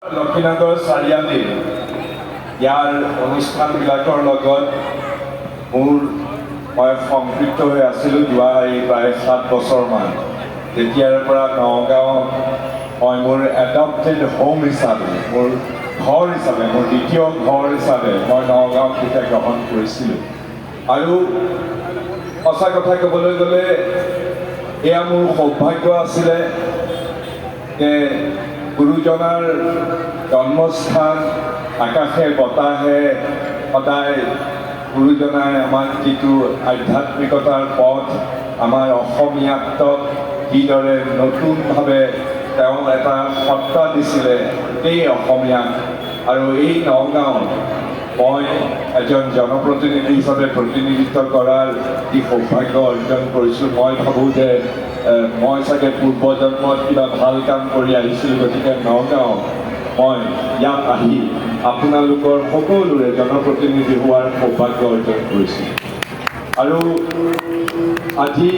লক্ষীনগৰ চাৰিআলিৰ ইয়াৰ অনুষ্ঠানবিলাকৰ লগত মই সংপৃক্ত হৈ আছিলোঁ যোৱা প্ৰায় 7 বছৰমান। তেতিয়াৰ পৰা নগাঁও মই মোৰ এডপ্টেড হোম হিচাপে, মোৰ ঘৰ হিচাপে, মোৰ দ্বিতীয় ঘৰ হিচাপে মই নগাঁৱক তেতিয়া গ্ৰহণ কৰিছিলোঁ। আৰু সঁচা কথা ক'বলৈ গ'লে এয়া মোৰ সৌভাগ্য আছিলে যে গুৰুজনাৰ জন্মস্থান আকাশে বতাহে সদায় গুৰুজনাই আমাক যিটো আধ্যাত্মিকতাৰ পথ আমাৰ অসমীয়াত্বক যিদৰে নতুনভাৱে তেওঁ এটা সত্তা দিছিলে এই অসমীয়াক, আৰু এই নগাঁও মই এজন জনপ্ৰতিনিধি হিচাপে প্ৰতিনিধিত্ব কৰাৰ যি সৌভাগ্য অৰ্জন কৰিছোঁ। মই ভাবোঁ যে মই চাগে পূৰ্বজন্মত কিবা ভাল কাম কৰি আহিছিলোঁ, গতিকে নগাঁও মই ইয়াত আহি আপোনালোকৰ সকলোৰে জনপ্ৰতিনিধি হোৱাৰ সৌভাগ্য অৰ্জন কৰিছোঁ। আৰু আজি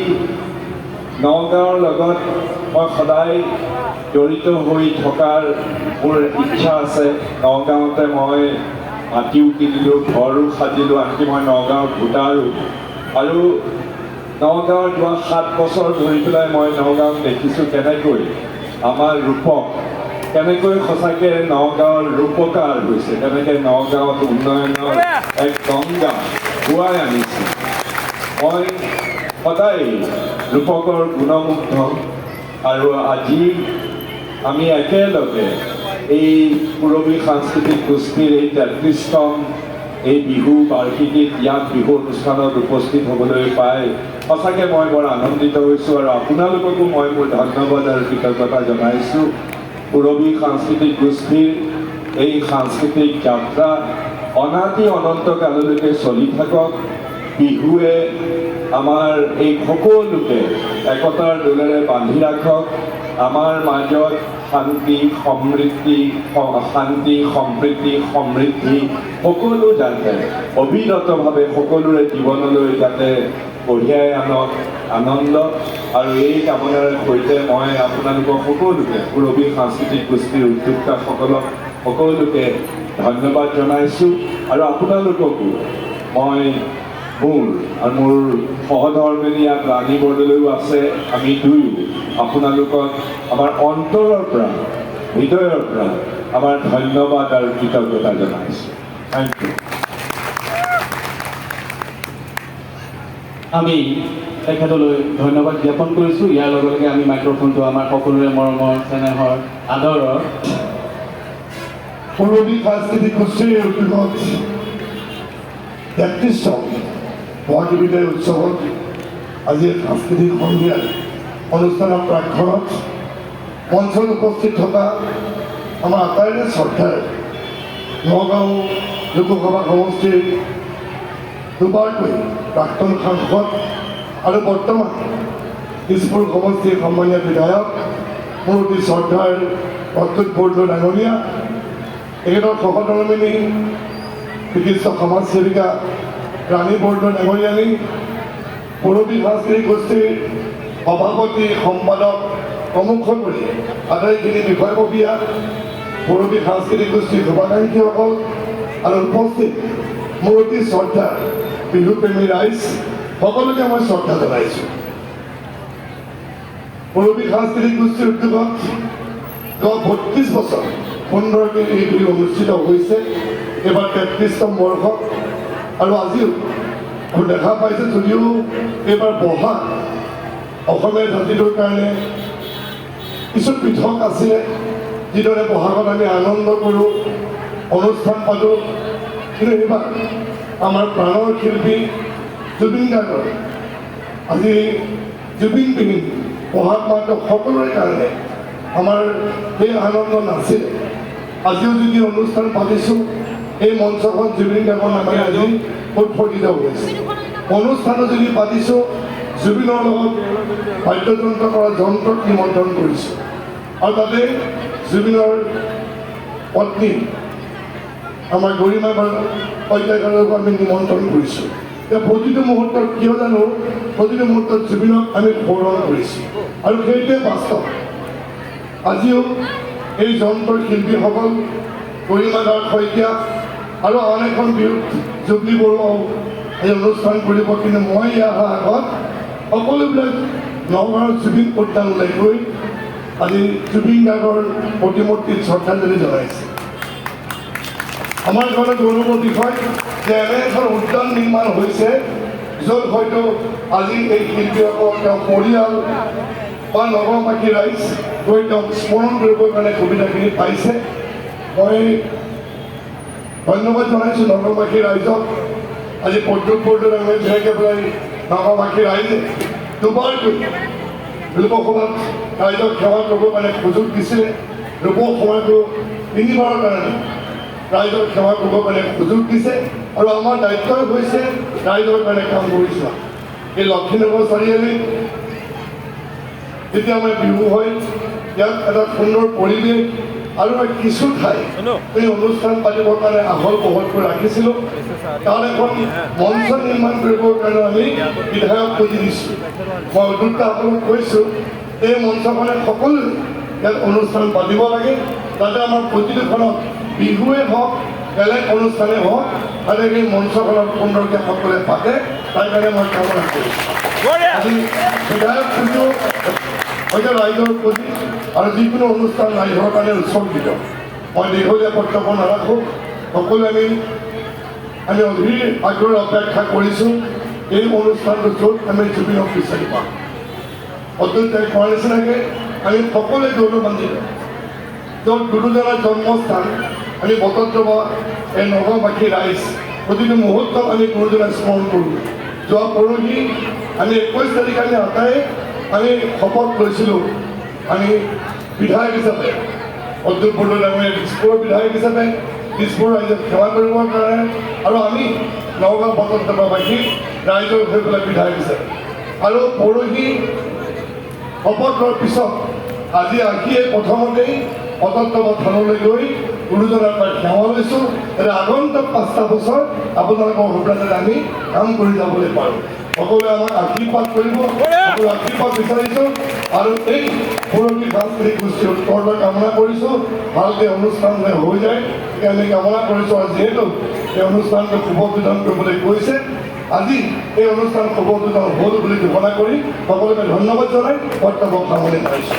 নগাঁৱৰ লগত মই সদায় জড়িত হৈ থকাৰ মোৰ ইচ্ছা আছে। নগাঁৱতে মই মাটিও কিনিলোঁ, ঘৰো সাজিলোঁ, আনকি মই নগাঁৱত ভোটাৰো। আৰু নগাঁৱৰ যোৱা 7 বছৰ ধৰি পেলাই মই নগাঁৱত দেখিছোঁ কেনেকৈ আমাৰ ৰূপক, কেনেকৈ সঁচাকৈ নগাঁৱৰ ৰূপকাৰ হৈছে, কেনেকৈ নগাঁৱত উন্নয়নৰ এক গংগা ধুৱাই আনিছে। মই সদায় ৰূপকৰ গুণমুগ্ধ। আৰু আজি আমি একেলগে এই পুৰবী সাংস্কৃতিক গোষ্ঠীৰ এই 33তম এই বিহু বাৰ্ষিকীত ইয়াত বিহু অনুষ্ঠানত উপস্থিত হ'বলৈ পাই সঁচাকৈ মই বৰ আনন্দিত হৈছোঁ। আৰু আপোনালোককো মই মোৰ ধন্যবাদ আৰু কৃতজ্ঞতা জনাইছোঁ। পুৰবী সাংস্কৃতিক গোষ্ঠীৰ এই সাংস্কৃতিক যাত্ৰা অনাদি অনন্তকাললৈকে চলি থাকক। বিহুৱে আমাৰ এই সকলোকে একতাৰ দোলেৰে বান্ধি ৰাখক। আমাৰ মাজত শান্তি সম্প্ৰীতি সমৃদ্ধি সকলো যাতে অবিৰতভাৱে সকলোৰে জীৱনলৈ যাতে কঢ়িয়াই আনক আনন্দ। আৰু এই কামনাৰ সৈতে মই আপোনালোকক সকলোকে পুৰবী সাংস্কৃতিক গোষ্ঠীৰ উদ্যোক্তাসকলক সকলোকে ধন্যবাদ জনাইছোঁ। আৰু আপোনালোককো মই মোৰ সহধৰ্মিনী ইয়াত ৰাণী বৰদলৈও আছে, আমি দুয়ো আপোনালোকক আমাৰ অন্তৰৰ পৰা হৃদয়ৰ পৰা আমাৰ ধন্যবাদ আৰু কৃতজ্ঞতা জনাইছোঁ। Thank you. আমি তেখেতলৈ ধন্যবাদ জ্ঞাপন কৰিছোঁ। ইয়াৰ লগে লগে আমি মাইক্ৰফোনটো আমাৰ সকলোৰে মৰমৰ চেনেহৰ আদৰৰ পুৰবী সাংস্কৃতিক গোষ্ঠীৰ উদ্যোগত 33তম বহাগী বিদায় উৎসৱত আজি সাংস্কৃতিক সন্ধিয়াৰ অনুষ্ঠানৰ প্ৰাক্ষণত মঞ্চত উপস্থিত থকা আমাৰ আটাইৰে শ্ৰদ্ধাৰ নগাঁও লোকসভা সমষ্টিৰ দুবাৰকৈ প্ৰাক্তন সাংসদ আৰু বৰ্তমান দিছপুৰ সমষ্টিৰ সন্মানীয় বিধায়ক মোৰ অতি শ্ৰদ্ধাৰ প্ৰত্যুত বৰদলৈ ডাঙৰীয়া, তেখেতৰ সহধৰ্মিনী বিশিষ্ট সমাজসেৱিকা ৰাণী বৰদলৈ ডাঙৰীয়ানী, পুৰবী সাংস্কৃতিক গোষ্ঠীৰ সভাপতি সম্পাদক প্ৰমুখ কৰি আটাইখিনি বিষয়ববীয়া, পুৰবী সাংস্কৃতিক গোষ্ঠীৰ শুভাকাংক্ষীসকল আৰু উপস্থিত মোৰ অতি শ্ৰদ্ধা বিহুপ্ৰেমী ৰাইজ সকলোকে মই শ্ৰদ্ধা জনাইছোঁ। পুৰবী সাংস্কৃতিক গোষ্ঠীৰ উদ্যোগত যোৱা 32 বছৰ সুন্দৰকৈ এই বিহু অনুষ্ঠিত হৈছে। এইবাৰ 33তম বৰ্ষ। আৰু আজিও দেখা পাইছে যদিও এইবাৰ বহাগ অসমীয়া জাতিটোৰ কাৰণে কিছু পৃথক আছিলে। যিদৰে বহাগত আমি আনন্দ কৰোঁ, অনুষ্ঠান পাতোঁ, কিন্তু এইবাৰ আমাৰ প্ৰাণৰ শিল্পী জুবিন গাৰ্গৰ আজি জুবিন বিহীন বহাগ মাহটো সকলোৰে কাৰণে আমাৰ সেই আনন্দ নাছিলে। আজিও যদি অনুষ্ঠান পাতিছোঁ, এই মঞ্চখন জুবিন গাৰ্গৰ নামে আজি উৎফুল্লিত হৈছে। অনুষ্ঠানো যদি পাতিছোঁ, জুবিনৰ লগত বাদ্যযন্ত্ৰ কৰা যন্ত্ৰক নিমন্ত্ৰণ কৰিছোঁ। আৰু তাতে জুবিনৰ পত্নী আমাৰ গৰিমা হত্যাকাৰীকো আমি নিমন্ত্ৰণ কৰিছোঁ। এতিয়া প্ৰতিটো মুহূৰ্তত কিয় জানো, প্ৰতিটো মুহূৰ্তত জুবিনক আমি সোঁৱৰণ কৰিছোঁ। আৰু সেইটোৱে বাস্তৱ। আজিও এই যন্ত্ৰৰ শিল্পীসকল গৰিমাদাৰ শইকীয়া আৰু আন এখন বিহুত জুবলি বৰুৱাও এই অনুষ্ঠান কৰিব, কিন্তু মই ইয়াৰ আগত সকলোবিলাক নগাঁৱৰ জুবিন উদ্যানলৈ গৈ আজি জুবিন গাৰ্গৰ প্ৰতিমূৰ্তিত শ্ৰদ্ধাঞ্জলি জনাইছে। আমাৰ কাৰণে গৌৰৱৰ বিষয় যে এনে এখন উদ্যান নিৰ্মাণ হৈছে য'ত হয়তো আজি এই শিল্পীসকল তেওঁ পৰিয়াল বা নগৰবাসী ৰাইজ গৈ তেওঁক স্মৰণ কৰিবৰ কাৰণে সুবিধাখিনি পাইছে। মই ধন্যবাদ জনাইছোঁ নগৰবাসী ৰাইজক। আজি প্ৰদ্যুৎ বৰদলৈ ধুনীয়াকৈ পেলাই নগৰবাসী ৰাইজে দুবাৰকৈ লোকসভাত ৰাইজক সেৱা কৰিবৰ কাৰণে সুযোগ দিছিলে। লোকসভাতো তিনিবাৰৰ কাৰণে ৰাইজক সেৱা কৰিবৰ কাৰণে সুযোগ দিছে আৰু আমাৰ দায়িত্বই হৈছে ৰাইজৰ কাৰণে কাম কৰিছোঁ। এই লক্ষীনগৰ চাৰিআলিত যেতিয়া আমাৰ বিহু হয়, ইয়াত এটা সুন্দৰ পৰিৱেশ আৰু কিছু ঠাই এই অনুষ্ঠান পাতিবৰ কাৰণে আহল বহলকৈ ৰাখিছিলোঁ। তাত এখন মঞ্চ নিৰ্মাণ কৰিবৰ কাৰণে আমি বিধায়ক পুঁজি দিছোঁ। মই অধ্যক্ষসকলক কৈছোঁ এই মঞ্চখনে সকলোৱে ইয়াত অনুষ্ঠান পাতিব লাগে, যাতে আমাৰ প্ৰতিটোখনত বিহুৱে হওক বেলেগ অনুষ্ঠানে হওক তাতে এই মঞ্চখনত সুন্দৰকৈ সকলোৱে পাতে, তাৰ কাৰণে মই কামনা কৰিছোঁ। আজি বিধায়ক পুঁজিও হয়তো ৰাইজৰ প্ৰতি আৰু যিকোনো অনুষ্ঠান ৰাইজৰ কাৰণে উৎসৰ্গিত। মই দীঘলীয়া বক্তব্য নাৰাখোঁ, সকলোৱে আমি অধীৰ আগ্ৰহেৰে অপেক্ষা কৰিছোঁ এই অনুষ্ঠানটো য'ত আমি জুবিনক বিচাৰি পাম। অত্যন্তই কোৱাৰ নিচিনাকৈ আমি সকলোৱে গৌৰৱান্বিত, য'ত গুৰুজনাৰ জন্মস্থান আমি বটদ্ৰৱা এই নগাঁওবাসী ৰাইজ প্ৰতিটো মুহূৰ্তত আমি গুৰুজনাক স্মৰণ কৰোঁ। যোৱা পৰহি আমি 21 তাৰিখে আমি আটাই আমি শপত লৈছিলোঁ, আমি বিধায়ক হিচাপে প্ৰদ্যুৎ বৰদলৈ ডাঙৰীয়া দিছপুৰৰ বিধায়ক হিচাপে দিছপুৰ ৰাইজক সেৱা কৰিবৰ কাৰণে আৰু আমি নগাঁও বটদ্ৰৱাবাসী ৰাইজৰ হৈ পেলাই বিধায়ক হিচাপে। আৰু পৰহি শপত লোৱাৰ পিছত আজি আহিয়ে প্ৰথমতেই বটদ্ৰৱা থানলৈ গৈ গুৰুজনাৰ পৰা সেৱা লৈছোঁ, যাতে আগন্তুক 5টা বছৰ আপোনালোকৰ সুবিধাতে আমি কাম কৰি যাবলৈ পাৰোঁ। সকলোৱে আমাক আশীৰ্বাদ কৰিব, সকলো আশীৰ্বাদ বিচাৰিছোঁ আৰু এই পৰৱৰ্তী সাংস্কৃতিক গোষ্ঠীৰ উত্তৰলৈ কামনা কৰিছোঁ। ভালকৈ অনুষ্ঠান হৈ যায় আমি কামনা কৰিছোঁ। আৰু যিহেতু এই অনুষ্ঠানটো শুভ উদ্বোধন কৰিবলৈ কৈছে, আজি এই অনুষ্ঠান শুভ উদ্বোধন হ'ল বুলি ঘোষণা কৰি সকলোকে ধন্যবাদ জনাই বক্তব্য সামৰণি মাৰিছোঁ।